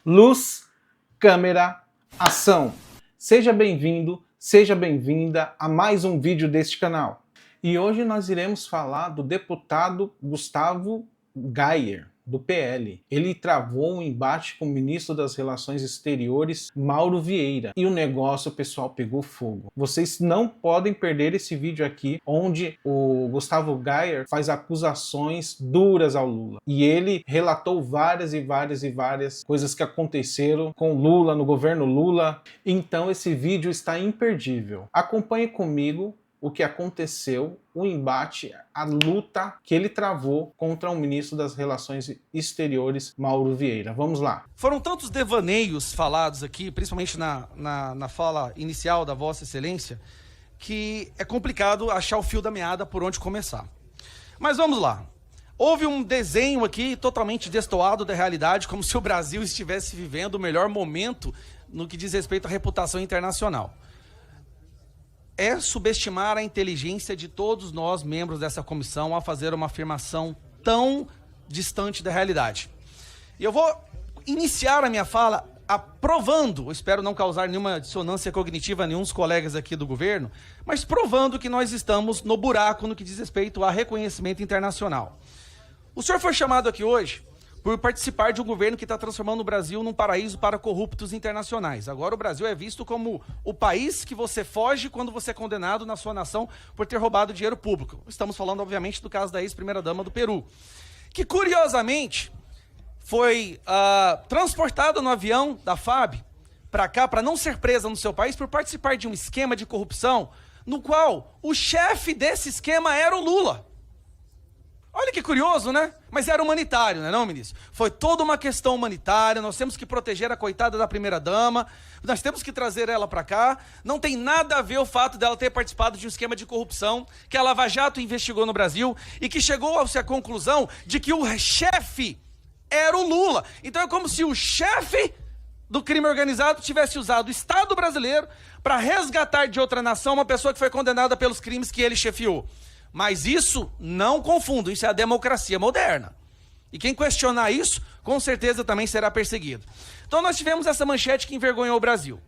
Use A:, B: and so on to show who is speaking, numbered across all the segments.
A: Luz, câmera, ação. Seja bem-vindo, seja bem-vinda a mais um vídeo deste canal. E hoje nós iremos falar do deputado Gustavo Gayer, do PL. Ele travou um embate com o ministro das Relações Exteriores, Mauro Vieira, e o negócio, pessoal, pegou fogo. Vocês não podem perder esse vídeo aqui, onde o Gustavo Gayer faz acusações duras ao Lula. E ele relatou várias coisas que aconteceram com Lula, no governo Lula. Então esse vídeo está imperdível. Acompanhe comigo o que aconteceu, o embate, a luta que ele travou contra o ministro das Relações Exteriores, Mauro Vieira. Vamos lá.
B: Foram tantos devaneios falados aqui, principalmente na fala inicial da Vossa Excelência, que é complicado achar o fio da meada por onde começar. Mas vamos lá. Houve um desenho aqui totalmente destoado da realidade, como se o Brasil estivesse vivendo o melhor momento no que diz respeito à reputação internacional. É subestimar a inteligência de todos nós, membros dessa comissão, a fazer uma afirmação tão distante da realidade. E eu vou iniciar a minha fala provando, espero não causar nenhuma dissonância cognitiva a nenhum dos colegas aqui do governo, mas provando que nós estamos no buraco no que diz respeito a reconhecimento internacional. O senhor foi chamado aqui hoje por participar de um governo que está transformando o Brasil num paraíso para corruptos internacionais. Agora o Brasil é visto como o país que você foge quando você é condenado na sua nação por ter roubado dinheiro público. Estamos falando, obviamente, do caso da ex-primeira-dama do Peru, que, curiosamente, foi transportada no avião da FAB para cá, para não ser presa no seu país, por participar de um esquema de corrupção, no qual o chefe desse esquema era o Lula. Olha que curioso, né? Mas era humanitário, não é, ministro? Foi toda uma questão humanitária, nós temos que proteger a coitada da primeira-dama, nós temos que trazer ela para cá. Não tem nada a ver o fato dela ter participado de um esquema de corrupção que a Lava Jato investigou no Brasil e que chegou-se à conclusão de que o chefe era o Lula. Então é como se o chefe do crime organizado tivesse usado o Estado brasileiro para resgatar de outra nação uma pessoa que foi condenada pelos crimes que ele chefiou. Mas isso, não confundam, isso é a democracia moderna. E quem questionar isso, com certeza também será perseguido. Então nós tivemos essa manchete que envergonhou o Brasil.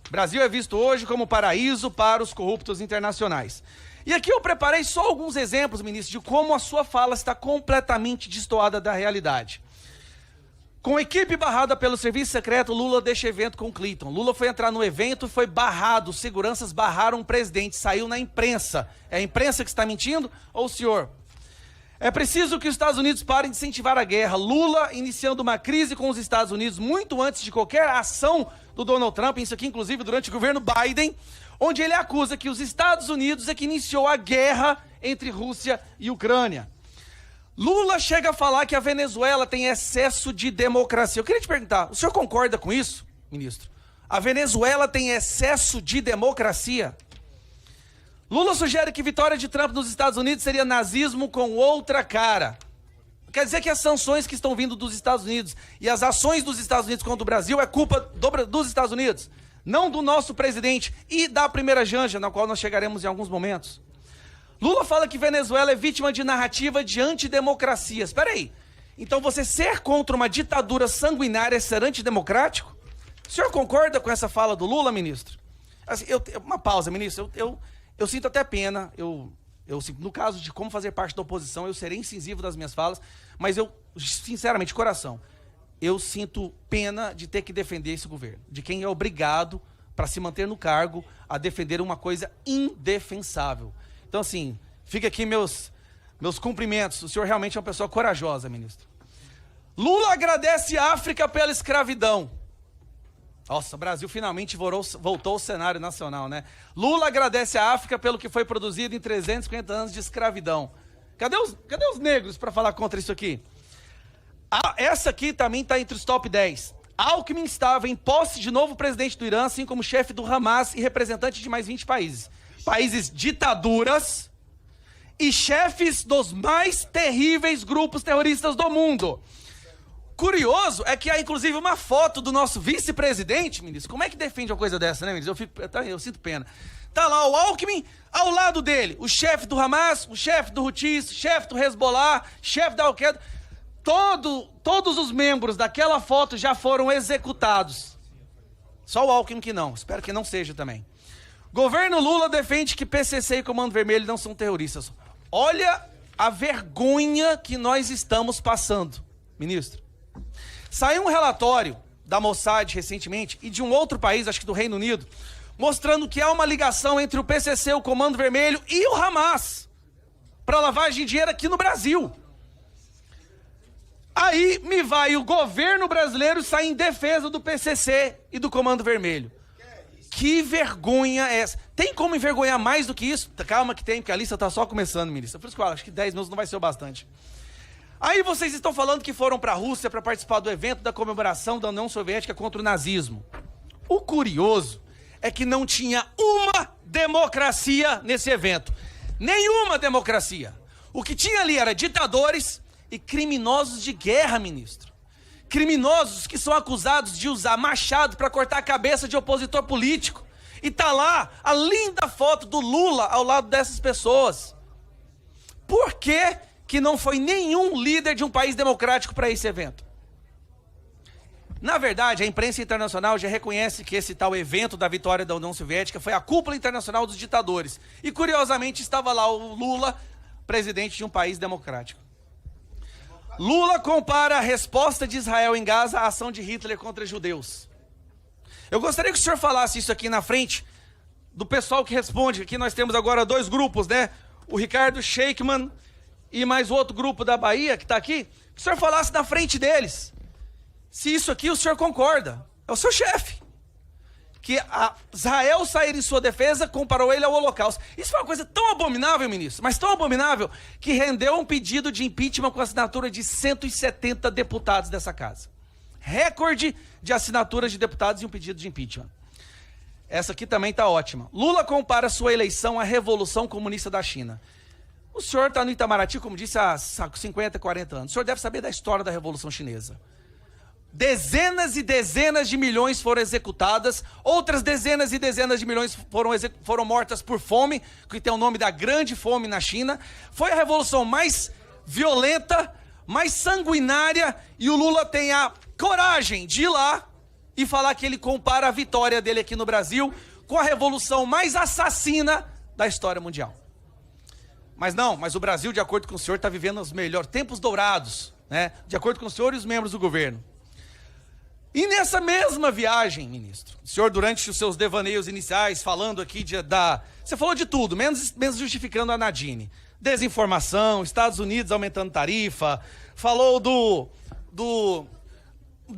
B: O Brasil é visto hoje como paraíso para os corruptos internacionais. E aqui eu preparei só alguns exemplos, ministro, de como a sua fala está completamente destoada da realidade. Com equipe barrada pelo serviço secreto, Lula deixa evento com Clinton. Lula foi entrar no evento e foi barrado. Seguranças barraram o presidente. Saiu na imprensa. É a imprensa que está mentindo ou o senhor? É preciso que os Estados Unidos parem de incentivar a guerra. Lula iniciando uma crise com os Estados Unidos muito antes de qualquer ação do Donald Trump. Isso aqui, inclusive, durante o governo Biden, onde ele acusa que os Estados Unidos é que iniciou a guerra entre Rússia e Ucrânia. Lula chega a falar que a Venezuela tem excesso de democracia. Eu queria te perguntar, o senhor concorda com isso, ministro? A Venezuela tem excesso de democracia? Lula sugere que vitória de Trump nos Estados Unidos seria nazismo com outra cara. Quer dizer que as sanções que estão vindo dos Estados Unidos e as ações dos Estados Unidos contra o Brasil é culpa dos Estados Unidos, não do nosso presidente e da primeira janja, na qual nós chegaremos em alguns momentos. Lula fala que Venezuela é vítima de narrativa de antidemocracia. Espera aí, então você ser contra uma ditadura sanguinária é ser antidemocrático? O senhor concorda com essa fala do Lula, ministro? Assim, uma pausa, ministro, eu sinto até pena, no caso de como fazer parte da oposição, eu serei incisivo das minhas falas, mas eu, sinceramente, de coração, eu sinto pena de ter que defender esse governo, de quem é obrigado, para se manter no cargo, a defender uma coisa indefensável. Então, assim, fica aqui meus cumprimentos. O senhor realmente é uma pessoa corajosa, ministro. Lula agradece a África pela escravidão. Nossa, o Brasil finalmente voltou ao cenário nacional, né? Lula agradece a África pelo que foi produzido em 350 anos de escravidão. Cadê os negros para falar contra isso aqui? Essa aqui também está entre os top 10. Alckmin estava em posse de novo presidente do Irã, assim como chefe do Hamas e representante de mais 20 países. Países ditaduras e chefes dos mais terríveis grupos terroristas do mundo. Curioso é que há inclusive uma foto do nosso vice-presidente, ministro. Como é que defende uma coisa dessa, né, ministro? Eu sinto pena. Tá lá o Alckmin, ao lado dele, o chefe do Hamas, o chefe do Houthis, o chefe do Hezbollah, chefe da Al-Qaeda. todos os membros daquela foto já foram executados. Só o Alckmin que não, espero que não seja também. Governo Lula defende que PCC e Comando Vermelho não são terroristas. Olha a vergonha que nós estamos passando, ministro. Saiu um relatório da Mossad recentemente e de um outro país, acho que do Reino Unido, mostrando que há uma ligação entre o PCC, o Comando Vermelho e o Hamas para lavagem de dinheiro aqui no Brasil. Aí me vai o governo brasileiro sair em defesa do PCC e do Comando Vermelho. Que vergonha é essa? Tem como envergonhar mais do que isso? Calma que tem, porque a lista está só começando, ministro. Por isso que eu acho que 10 minutos não vai ser o bastante. Aí vocês estão falando que foram para a Rússia para participar do evento da comemoração da União Soviética contra o nazismo. O curioso é que não tinha uma democracia nesse evento. Nenhuma democracia. O que tinha ali era ditadores e criminosos de guerra, ministro. Criminosos que são acusados de usar machado para cortar a cabeça de opositor político. E tá lá a linda foto do Lula ao lado dessas pessoas. Por que não foi nenhum líder de um país democrático para esse evento? Na verdade, a imprensa internacional já reconhece que esse tal evento da vitória da União Soviética foi a cúpula internacional dos ditadores. E curiosamente estava lá o Lula, presidente de um país democrático. Lula compara a resposta de Israel em Gaza à ação de Hitler contra judeus. Eu gostaria que o senhor falasse isso aqui na frente do pessoal que responde. Aqui nós temos agora 2 grupos, né? O Ricardo Sheikman e mais outro grupo da Bahia que está aqui. Que o senhor falasse na frente deles. Se isso aqui o senhor concorda. É o seu chefe. Que Israel sair em sua defesa, comparou ele ao Holocausto. Isso foi uma coisa tão abominável, ministro, mas tão abominável, que rendeu um pedido de impeachment com assinatura de 170 deputados dessa casa. Recorde de assinaturas de deputados e um pedido de impeachment. Essa aqui também está ótima. Lula compara sua eleição à Revolução Comunista da China. O senhor está no Itamaraty, como disse, há 50, 40 anos. O senhor deve saber da história da Revolução Chinesa. Dezenas e dezenas de milhões foram executadas, outras dezenas e dezenas de milhões foram mortas por fome, que tem o nome da Grande Fome na China. Foi a revolução mais violenta, mais sanguinária, e o Lula tem a coragem de ir lá e falar que ele compara a vitória dele aqui no Brasil com a revolução mais assassina da história mundial. Mas o Brasil, de acordo com o senhor, está vivendo os melhores tempos dourados, né? De acordo com o senhor e os membros do governo. E nessa mesma viagem, ministro, o senhor, durante os seus devaneios iniciais, falando aqui você falou de tudo, menos justificando a Nadine. Desinformação, Estados Unidos aumentando tarifa, falou de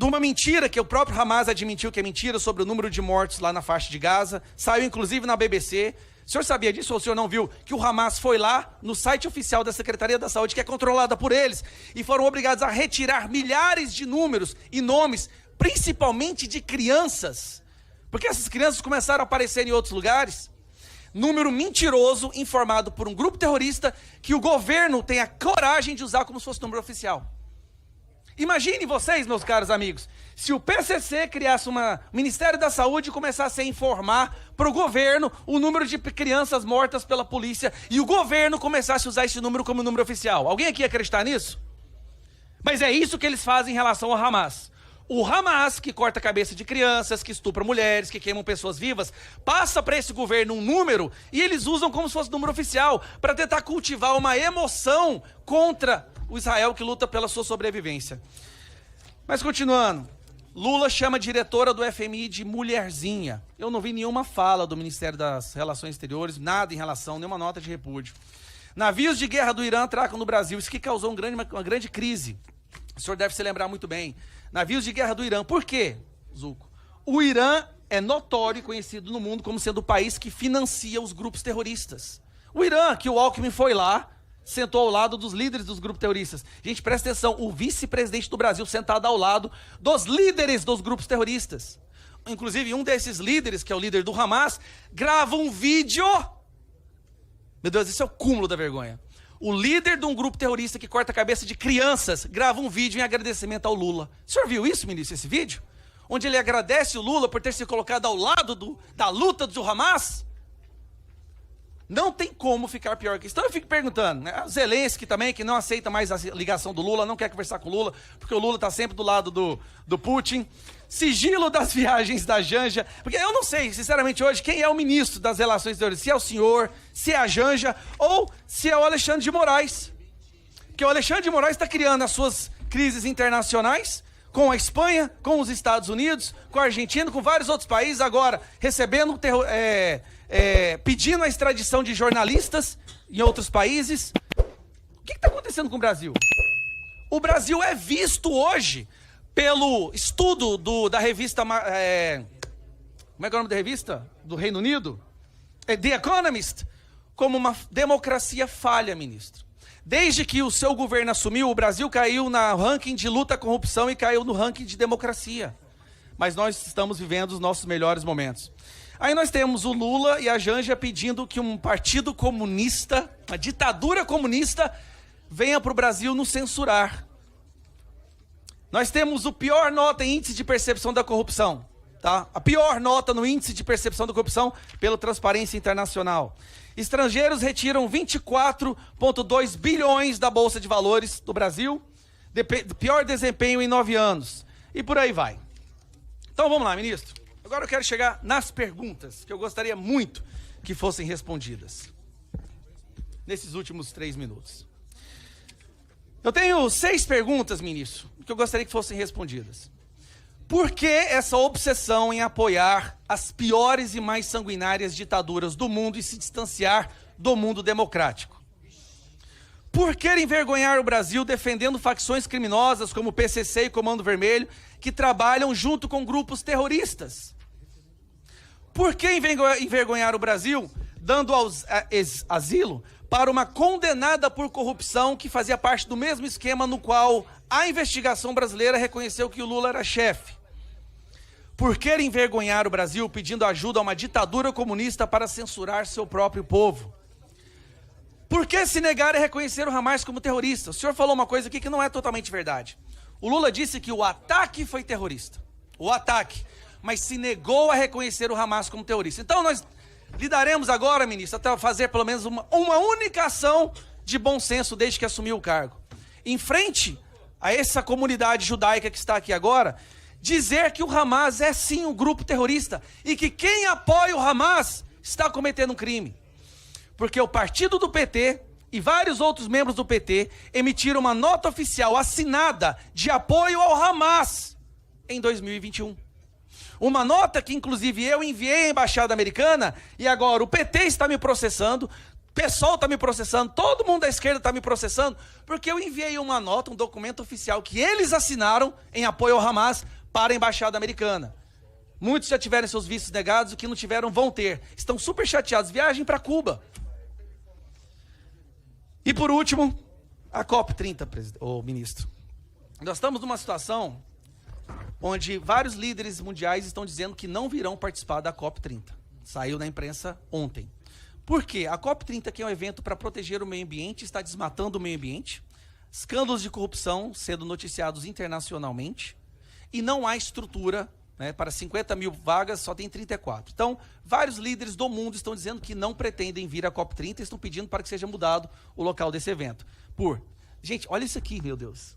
B: uma mentira que o próprio Hamas admitiu que é mentira sobre o número de mortos lá na faixa de Gaza, saiu inclusive na BBC. O senhor sabia disso ou o senhor não viu? Que o Hamas foi lá no site oficial da Secretaria da Saúde, que é controlada por eles, e foram obrigados a retirar milhares de números e nomes, principalmente de crianças, porque essas crianças começaram a aparecer em outros lugares. Número mentiroso informado por um grupo terrorista que o governo tem a coragem de usar como se fosse número oficial. Imagine vocês, meus caros amigos, se o PCC criasse um Ministério da Saúde e começasse a informar para o governo o número de crianças mortas pela polícia e o governo começasse a usar esse número como número oficial. Alguém aqui ia acreditar nisso? Mas é isso que eles fazem em relação ao Hamas. O Hamas, que corta a cabeça de crianças, que estupra mulheres, que queimam pessoas vivas, passa para esse governo um número e eles usam como se fosse número oficial para tentar cultivar uma emoção contra o Israel que luta pela sua sobrevivência. Mas continuando, Lula chama a diretora do FMI de mulherzinha. Eu não vi nenhuma fala do Ministério das Relações Exteriores, nada em relação, nenhuma nota de repúdio. Navios de guerra do Irã atracam no Brasil, isso que causou uma grande crise. O senhor deve se lembrar muito bem. Navios de guerra do Irã. Por quê, Zuco? O Irã é notório e conhecido no mundo como sendo o país que financia os grupos terroristas. O Irã, que o Alckmin foi lá, sentou ao lado dos líderes dos grupos terroristas. Gente, presta atenção, o vice-presidente do Brasil sentado ao lado dos líderes dos grupos terroristas. Inclusive, um desses líderes, que é o líder do Hamas, grava um vídeo. Meu Deus, isso é o cúmulo da vergonha. O líder de um grupo terrorista que corta a cabeça de crianças grava um vídeo em agradecimento ao Lula. O senhor viu isso, ministro, esse vídeo? Onde ele agradece o Lula por ter se colocado ao lado da luta do Hamas? Não tem como ficar pior que isso. Então eu fico perguntando, né? O Zelensky também, que não aceita mais a ligação do Lula, não quer conversar com o Lula, porque o Lula está sempre do lado do Putin. Sigilo das viagens da Janja. Porque eu não sei, sinceramente, hoje, quem é o ministro das Relações Exteriores. Se é o senhor, se é a Janja, ou se é o Alexandre de Moraes. Porque o Alexandre de Moraes está criando as suas crises internacionais, com a Espanha, com os Estados Unidos, com a Argentina, com vários outros países, agora recebendo pedindo a extradição de jornalistas em outros países. O que está acontecendo com o Brasil? O Brasil é visto hoje pelo estudo da revista... como é que é o nome da revista? Do Reino Unido? The Economist, como uma democracia falha, ministro. Desde que o seu governo assumiu, o Brasil caiu no ranking de luta à corrupção e caiu no ranking de democracia. Mas nós estamos vivendo os nossos melhores momentos. Aí nós temos o Lula e a Janja pedindo que um partido comunista, uma ditadura comunista, venha para o Brasil nos censurar. Nós temos a pior nota em índice de percepção da corrupção. Tá? A pior nota no índice de percepção da corrupção pela Transparência Internacional. Estrangeiros retiram 24,2 bilhões da Bolsa de Valores do Brasil, pior desempenho em 9 anos. E por aí vai. Então vamos lá, ministro. Agora eu quero chegar nas perguntas, que eu gostaria muito que fossem respondidas. Nesses últimos 3 minutos. Eu tenho 6 perguntas, ministro, que eu gostaria que fossem respondidas. Por que essa obsessão em apoiar as piores e mais sanguinárias ditaduras do mundo e se distanciar do mundo democrático? Por que envergonhar o Brasil defendendo facções criminosas como o PCC e Comando Vermelho, que trabalham junto com grupos terroristas? Por que envergonhar o Brasil dando asilo para uma condenada por corrupção que fazia parte do mesmo esquema no qual a investigação brasileira reconheceu que o Lula era chefe? Por que envergonhar o Brasil pedindo ajuda a uma ditadura comunista para censurar seu próprio povo? Por que se negar a reconhecer o Hamas como terrorista? O senhor falou uma coisa aqui que não é totalmente verdade. O Lula disse que o ataque foi terrorista. O ataque. Mas se negou a reconhecer o Hamas como terrorista. Então nós lidaremos agora, ministro, até fazer pelo menos uma única ação de bom senso desde que assumiu o cargo. Em frente a essa comunidade judaica que está aqui agora, dizer que o Hamas é sim um grupo terrorista e que quem apoia o Hamas está cometendo um crime. Porque o partido do PT e vários outros membros do PT emitiram uma nota oficial assinada de apoio ao Hamas em 2021. Uma nota que inclusive eu enviei à embaixada americana e agora o PT está me processando, o PSOL está me processando, todo mundo da esquerda está me processando, porque eu enviei uma nota, um documento oficial que eles assinaram em apoio ao Hamas para a embaixada americana. Muitos já tiveram seus vistos negados, o que não tiveram vão ter. Estão super chateados. Viagem para Cuba. E por último, a COP30, ministro. Nós estamos numa situação onde vários líderes mundiais estão dizendo que não virão participar da COP30. Saiu na imprensa ontem. Por quê? A COP30, que é um evento para proteger o meio ambiente, está desmatando o meio ambiente, escândalos de corrupção sendo noticiados internacionalmente, e não há estrutura, né, para 50 mil vagas, só tem 34. Então, vários líderes do mundo estão dizendo que não pretendem vir à COP30 e estão pedindo para que seja mudado o local desse evento. Gente, olha isso aqui, meu Deus.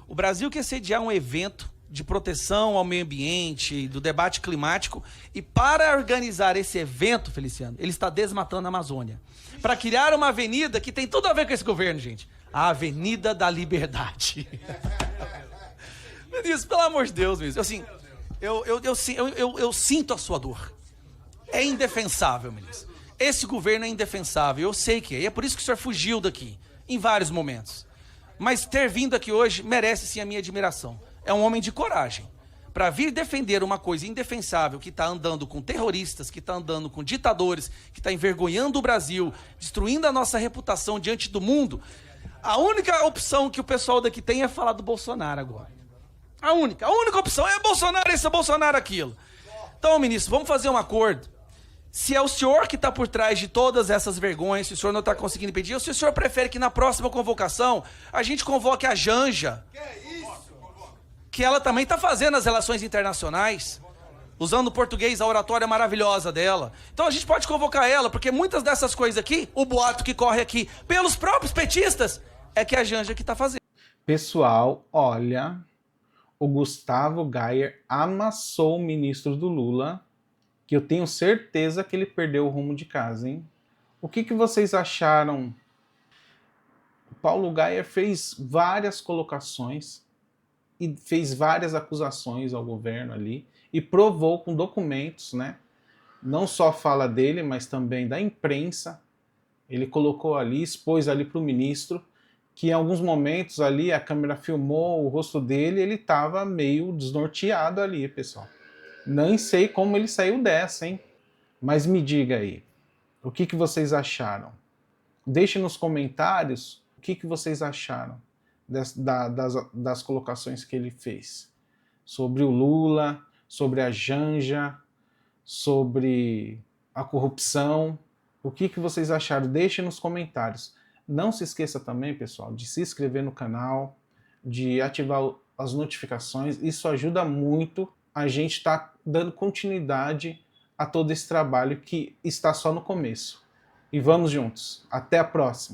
B: O Brasil quer sediar um evento de proteção ao meio ambiente, do debate climático, e para organizar esse evento, Feliciano, ele está desmatando a Amazônia. Para criar uma avenida que tem tudo a ver com esse governo, gente. A Avenida da Liberdade. Isso, pelo amor de Deus, mesmo. Assim, eu sinto a sua dor. É indefensável, ministro. Esse governo é indefensável, eu sei que é. E é por isso que o senhor fugiu daqui, em vários momentos. Mas ter vindo aqui hoje merece sim a minha admiração. É um homem de coragem. Para vir defender uma coisa indefensável que está andando com terroristas, que está andando com ditadores, que está envergonhando o Brasil, destruindo a nossa reputação diante do mundo, a única opção que o pessoal daqui tem é falar do Bolsonaro agora. A única opção é Bolsonaro isso, Bolsonaro aquilo. Então, ministro, vamos fazer um acordo. Se é o senhor que está por trás de todas essas vergonhas, se o senhor não está conseguindo impedir, ou se o senhor prefere que na próxima convocação a gente convoque a Janja, que ela também está fazendo as relações internacionais, usando o português, a oratória maravilhosa dela. Então a gente pode convocar ela, porque muitas dessas coisas aqui, o boato que corre aqui pelos próprios petistas, é que a Janja que tá fazendo.
A: Pessoal, olha, o Gustavo Gayer amassou o ministro do Lula, que eu tenho certeza que ele perdeu o rumo de casa, hein? O que vocês acharam? O Paulo Gayer fez várias colocações e fez várias acusações ao governo ali e provou com documentos, né? Não só fala dele, mas também da imprensa. Ele colocou ali, expôs ali para o ministro que em alguns momentos ali a câmera filmou o rosto dele e ele estava meio desnorteado ali, pessoal. Nem sei como ele saiu dessa, hein? Mas me diga aí, o que vocês acharam? Deixe nos comentários o que vocês acharam das colocações que ele fez. Sobre o Lula, sobre a Janja, sobre a corrupção. O que vocês acharam? Deixe nos comentários. Não se esqueça também, pessoal, de se inscrever no canal, de ativar as notificações. Isso ajuda muito a gente estar dando continuidade a todo esse trabalho que está só no começo. E vamos juntos. Até a próxima!